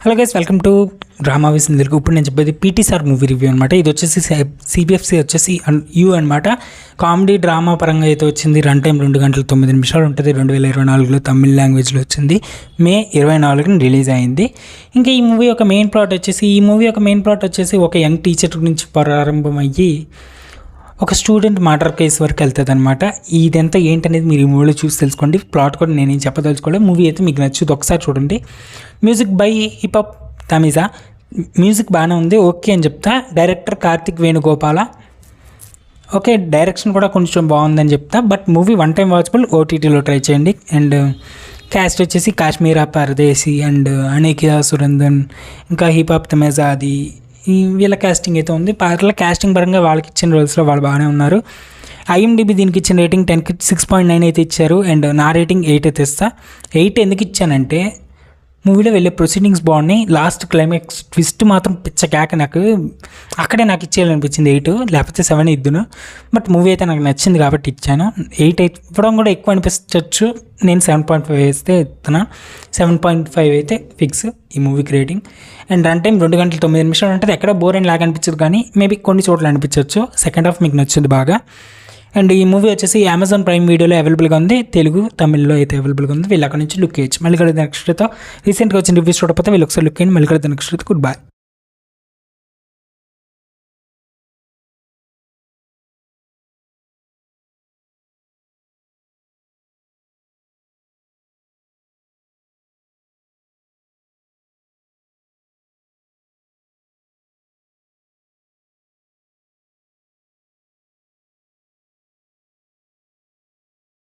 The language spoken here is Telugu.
Hello guys, welcome to drama whiz Telugu. ఇప్పుడు నేను చెప్పేది పీటీ సార్ మూవీ రివ్యూ అనమాట. ఇది వచ్చేసి సిబిఎఫ్సి వచ్చేసి యూ అనమాట. కామెడీ డ్రామా పరంగా అయితే వచ్చింది. రన్ టైం 2 గంటల 9 నిమిషాలు ఉంటుంది. 2024లో తమిళ్ లాంగ్వేజ్లో వచ్చింది. మే 24ని రిలీజ్ అయింది. ఇంకా ఈ మూవీ యొక్క మెయిన్ ప్లాట్ వచ్చేసి ఒక యంగ్ టీచర్ నుంచి ప్రారంభమయ్యి ఒక స్టూడెంట్ మర్డర్ కేసు వరకు వెళ్తుంది అనమాట. ఇదంతా ఏంటనేది మీరు ఈ మూవీలో చూసి తెలుసుకోండి. ప్లాట్ కూడా నేనేం చెప్పదలుచుకోలేదు. మూవీ అయితే మీకు నచ్చుది, ఒకసారి చూడండి. Music by hip hop Tamizha. Music బాగానే ఉంది, ఓకే అని చెప్తా. Director Karthik Venugopala, okay. Direction కూడా కొంచెం బాగుందని చెప్తా. But movie one time watchable, ఓటీటీలో ట్రై చేయండి. అండ్ క్యాస్ట్ వచ్చేసి కాశ్మీరా పరదేశీ అండ్ అనేకియా సురందన్, ఇంకా హిప్ హాప్ తమిజా అది వీళ్ళ క్యాస్టింగ్ అయితే ఉంది. పాటల క్యాస్టింగ్ పరంగా వాళ్ళకి ఇచ్చిన రోల్స్లో వాళ్ళు బాగానే ఉన్నారు. ఐఎండిబి దీనికి ఇచ్చిన రేటింగ్ 10కి 6.9 అయితే ఇచ్చారు. అండ్ నా రేటింగ్ 8 అయితే ఇస్తా. 8 ఎందుకు ఇచ్చానంటే మూవీలో వెళ్ళే ప్రొసీడింగ్స్ బాగున్నాయి. లాస్ట్ క్లైమాక్స్ ట్విస్ట్ మాత్రం పిచ్చ కేక. నాకు ఇచ్చేయాలనిపించింది 8, లేకపోతే 7 ఇద్దును. బట్ మూవీ అయితే నాకు నచ్చింది కాబట్టి ఇచ్చాను. 8 ఇవ్వడం కూడా ఎక్కువ అనిపించవచ్చు. నేను 7.5 వేస్తే ఇస్తున్నా. 7.5 అయితే ఫిక్స్ ఈ మూవీకి రేటింగ్. అండ్ రన్ టైం 2 గంటల 9 నిమిషాలు ఉంటుంది. ఎక్కడ బోర్ అని లాగా అనిపించదు, కానీ మేబీ కొన్ని చోట్ల అనిపించవచ్చు. సెకండ్ హాఫ్ మీకు నచ్చింది బాగా. అండ్ ఈ మూవీ వచ్చేసి అమెజాన్ ప్రైమ్ వీడియోలో అవైలబుల్గా ఉంది. తెలుగు తమిళ్లో అయితే అవైలబుల్గా ఉంది. వీళ్ళు అక్కడ నుంచి లుక్ చేయొచ్చు. మళ్ళీ కూడా నెక్స్ట్తో రీసెంట్గా వచ్చిన రివ్యూస్ చూడకపోతే వీళ్ళు ఒకసారి లుక్ చేయండి. మళ్ళీ కూడా నెక్స్ట్ గుడ్ బై.